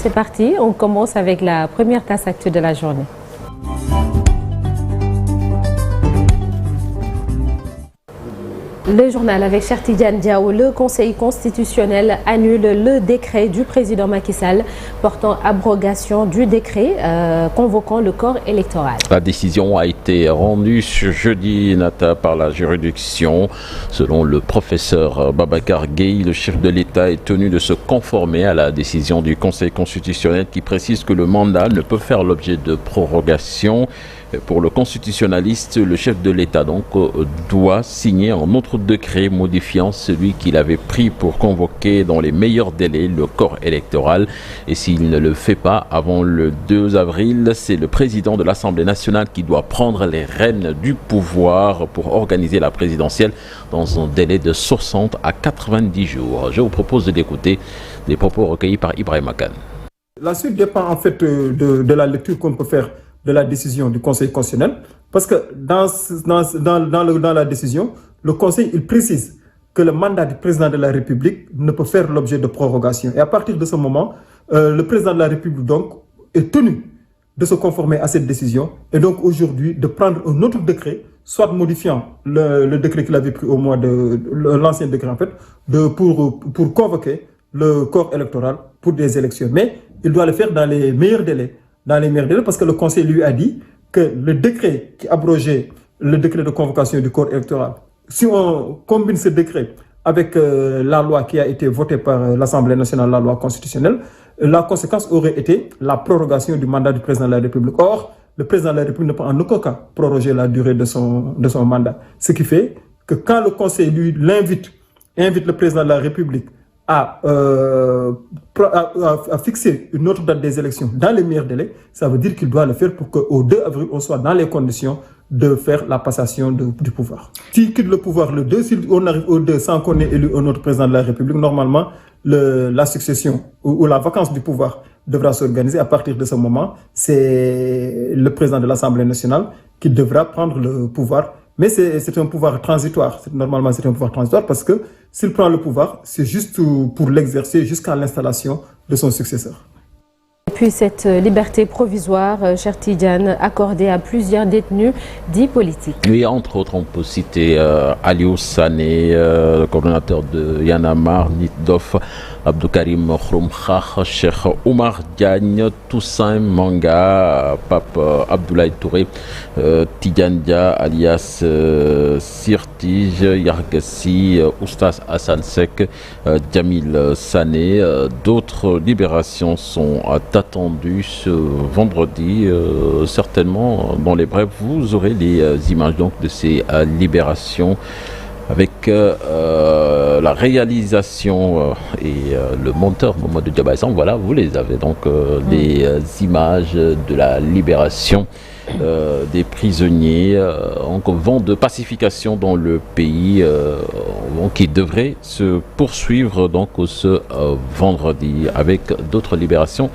c'est parti. On commence avec la première tasse actu de la journée. Le journal avec Cheikh Tidiane Diaw. Le Conseil constitutionnel annule le décret du président Macky Sall portant abrogation du décret convoquant le corps électoral. La décision a été rendue ce jeudi par la juridiction. Selon le professeur Babacar Gueye, le chef de l'État est tenu de se conformer à la décision du Conseil constitutionnel qui précise que le mandat ne peut faire l'objet de prorogation. Pour le constitutionnaliste, le chef de l'État donc doit signer un autre décret modifiant celui qu'il avait pris pour convoquer dans les meilleurs délais le corps électoral. Et s'il ne le fait pas avant le 2 avril, c'est le président de l'Assemblée nationale qui doit prendre les rênes du pouvoir pour organiser la présidentielle dans un délai de 60 à 90 jours. Je vous propose d'écouter des propos recueillis par Ibrahim Akan. La suite dépend en fait de la lecture qu'on peut faire de la décision du Conseil constitutionnel, parce que dans la décision, le Conseil il précise que le mandat du président de la République ne peut faire l'objet de prorogation. Et à partir de ce moment, le président de la République donc est tenu de se conformer à cette décision et donc aujourd'hui de prendre un autre décret, soit modifiant le décret qu'il avait pris au mois de l'ancien décret en fait, pour convoquer le corps électoral pour des élections. Mais il doit le faire dans les meilleurs délais. Parce que le Conseil lui a dit que le décret qui abrogeait le décret de convocation du corps électoral, si on combine ce décret avec la loi qui a été votée par l'Assemblée nationale, la loi constitutionnelle, la conséquence aurait été la prorogation du mandat du président de la République. Or, le président de la République ne peut en aucun cas proroger la durée de son mandat. Ce qui fait que quand le Conseil invite le président de la République à fixer une autre date des élections dans les meilleurs délais, ça veut dire qu'il doit le faire pour qu'au 2 avril, on soit dans les conditions de faire la passation du pouvoir. S'il quitte le pouvoir le 2, si on arrive au 2 sans qu'on ait élu un autre président de la République, normalement, la succession ou la vacance du pouvoir devra s'organiser. À partir de ce moment, c'est le président de l'Assemblée nationale qui devra prendre le pouvoir. Mais c'est un pouvoir transitoire. Normalement, c'est un pouvoir transitoire parce que s'il prend le pouvoir, c'est juste pour l'exercer jusqu'à l'installation de son successeur. Et puis cette liberté provisoire, Cheikh Tidiane, accordée à plusieurs détenus dits politiques. Oui, entre autres, on peut citer Aliou Sané, le coordonnateur de Y'en a marre, Nitdoff, Abdou Karim Khouroum Khah, Cheikh Oumar Diagne, Toussaint Manga, Pape Abdoulaye Touré, Tidiane Dia alias Sirtige, Yargassi, Oustaz Hassan Sek, Djamil Sané. D'autres libérations sont attendues ce vendredi. Certainement, dans les brefs, vous aurez les images donc de ces libérations avec la réalisation et le monteur Mamadou Diabaïsan. Voilà, vous les avez donc les images de la libération des prisonniers en vent de pacification dans le pays qui devrait se poursuivre donc ce vendredi avec d'autres libérations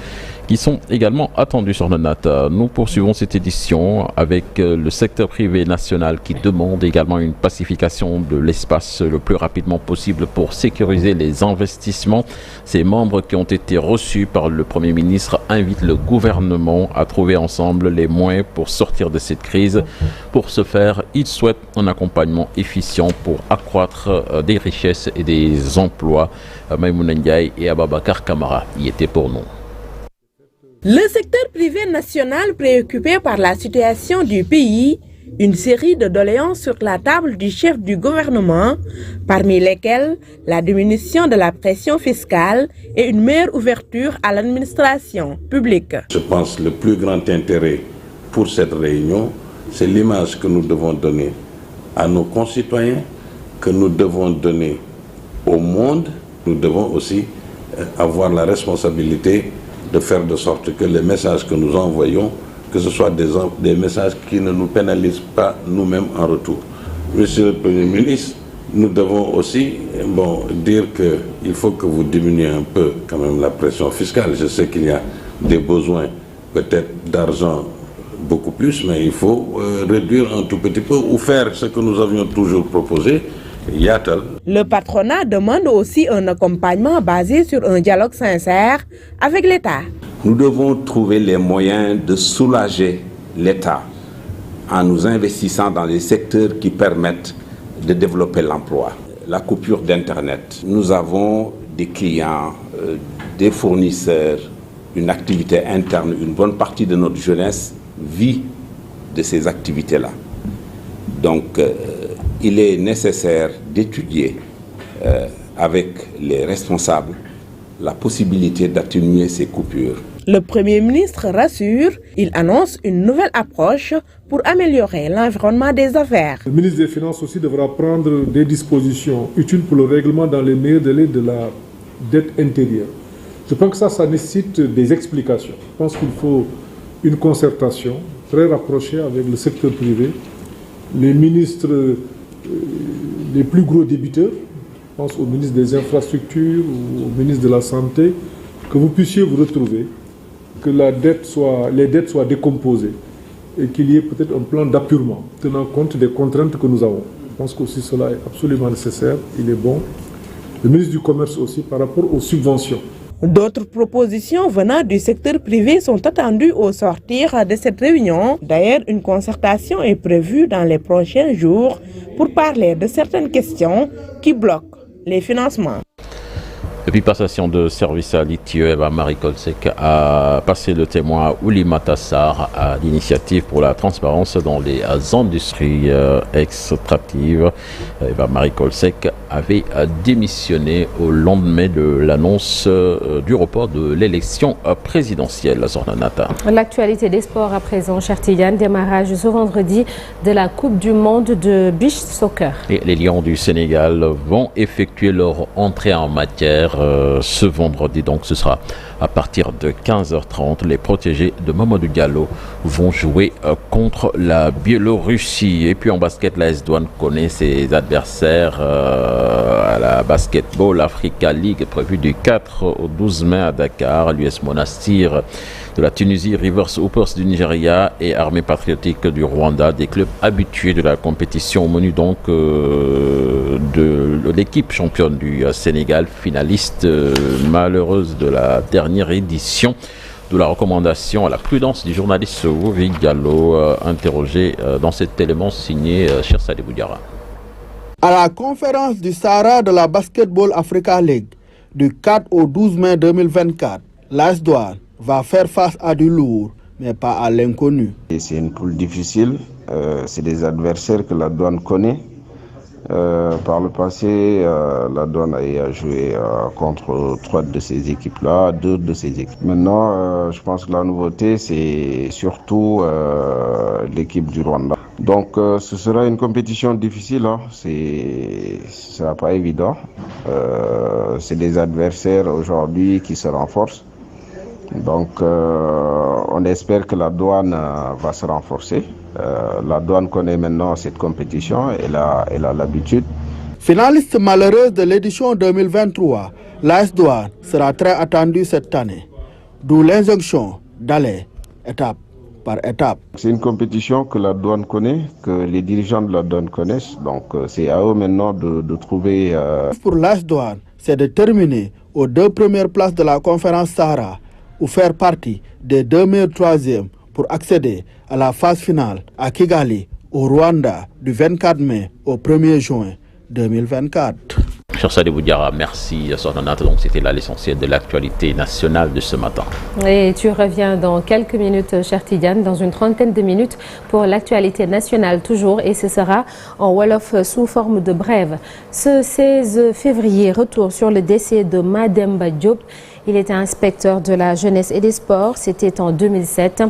qui sont également attendus sur le NAT. Nous poursuivons cette édition avec le secteur privé national qui demande également une pacification de l'espace le plus rapidement possible pour sécuriser les investissements. Ces membres qui ont été reçus par le Premier ministre invitent le gouvernement à trouver ensemble les moyens pour sortir de cette crise. Pour ce faire, ils souhaitent un accompagnement efficient pour accroître des richesses et des emplois. Maïmouna Ndiaye et Ababakar Kamara y étaient pour nous. Le secteur privé national préoccupé par la situation du pays, une série de doléances sur la table du chef du gouvernement, parmi lesquelles la diminution de la pression fiscale et une meilleure ouverture à l'administration publique. Je pense que le plus grand intérêt pour cette réunion, c'est l'image que nous devons donner à nos concitoyens, que nous devons donner au monde. Nous devons aussi avoir la responsabilité de faire de sorte que les messages que nous envoyons, que ce soit des messages qui ne nous pénalisent pas nous-mêmes en retour. Monsieur le Premier ministre, nous devons aussi dire qu'il faut que vous diminuiez un peu quand même la pression fiscale. Je sais qu'il y a des besoins peut-être d'argent beaucoup plus, mais il faut réduire un tout petit peu ou faire ce que nous avions toujours proposé. Le patronat demande aussi un accompagnement basé sur un dialogue sincère avec l'État. Nous devons trouver les moyens de soulager l'État en nous investissant dans les secteurs qui permettent de développer l'emploi. La coupure d'Internet. Nous avons des clients, des fournisseurs, une activité interne. Une bonne partie de notre jeunesse vit de ces activités-là. Donc, il est nécessaire d'étudier avec les responsables la possibilité d'atténuer ces coupures. Le Premier ministre rassure, il annonce une nouvelle approche pour améliorer l'environnement des affaires. Le ministre des Finances aussi devra prendre des dispositions utiles pour le règlement dans les meilleurs délais de la dette intérieure. Je pense que ça nécessite des explications. Je pense qu'il faut une concertation très rapprochée avec le secteur privé, les ministres les plus gros débiteurs, je pense au ministre des Infrastructures ou au ministre de la Santé, que vous puissiez vous retrouver, que les dettes soient décomposées et qu'il y ait peut-être un plan d'appurement tenant compte des contraintes que nous avons. Je pense qu'aussi cela est absolument nécessaire, il est bon. Le ministre du Commerce aussi par rapport aux subventions. D'autres propositions venant du secteur privé sont attendues au sortir de cette réunion. D'ailleurs, une concertation est prévue dans les prochains jours pour parler de certaines questions qui bloquent les financements. Depuis passation de service à l'ITIE, Eva Marie Kolsek a passé le témoin à Oulimata Sarr à l'initiative pour la transparence dans les industries extractives. Eva Marie Kolsek avait démissionné au lendemain de l'annonce du report de l'élection présidentielle. L'actualité des sports à présent, cher Tidiane, démarrage ce vendredi de la Coupe du Monde de beach soccer. Et les Lions du Sénégal vont effectuer leur entrée en matière ce vendredi, donc ce sera à partir de 15h30. Les protégés de Mamadou Diallo vont jouer contre la Biélorussie. Et puis en basket, l'AS Douanes connaît ses adversaires à la Basketball Africa League prévue du 4 au 12 mai à Dakar. L'US Monastir de la Tunisie, Rivers Hoopers du Nigeria et Armée Patriotique du Rwanda, des clubs habitués de la compétition au menu donc de l'équipe championne du Sénégal, finaliste malheureuse de la dernière édition. De la recommandation à la prudence du journaliste Wovi Gallo, interrogé dans cet élément signé Cheikh Sadibou Diarra. À la conférence du Sahara de la Basketball Africa League du 4 au 12 mai 2024, l'AS Douanes va faire face à du lourd, mais pas à l'inconnu. C'est une poule difficile, c'est des adversaires que la Douane connaît. Par le passé, la Douane a joué contre 3 de ces équipes-là, 2 de ces équipes. Maintenant, je pense que la nouveauté, c'est surtout l'équipe du Rwanda. Donc, ce sera une compétition difficile, hein. Ce sera pas évident. C'est des adversaires aujourd'hui qui se renforcent. Donc, on espère que la Douane va se renforcer. La Douane connaît maintenant cette compétition, elle a l'habitude. Finaliste malheureuse de l'édition 2023, l'AS Douanes sera très attendue cette année. D'où l'injonction d'aller étape par étape. C'est une compétition que la Douane connaît, que les dirigeants de la Douane connaissent. Donc, c'est à eux maintenant de trouver... Pour l'AS Douanes, c'est de terminer aux 2 premières places de la conférence Sahara ou faire partie des 2 meilleurs troisièmes pour accéder à la phase finale à Kigali, au Rwanda, du 24 mai au 1er juin 2024. Cheikh Sadibou Diarra, merci. Donc c'était là l'essentiel de l'actualité nationale de ce matin. Et tu reviens dans quelques minutes, cher Tidiane, dans une trentaine de minutes pour l'actualité nationale toujours, et ce sera en Wolof sous forme de brève. Ce 16 février, retour sur le décès de Mademba Diop. Il était inspecteur de la jeunesse et des sports, c'était en 2007.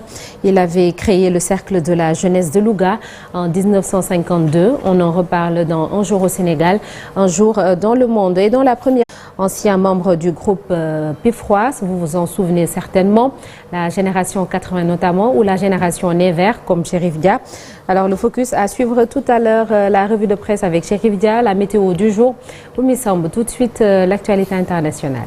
Il avait créé le cercle de la jeunesse de Louga en 1952. On en reparle dans Un jour au Sénégal, Un jour dans le monde. Et dans la première, ancien membre du groupe Pifrois, vous vous en souvenez certainement, la génération 80 notamment, ou la génération Nevers comme Chérif Dia. Alors le focus à suivre tout à l'heure, la revue de presse avec Chérif Dia, la météo du jour. Oumi Samb, tout de suite l'actualité internationale.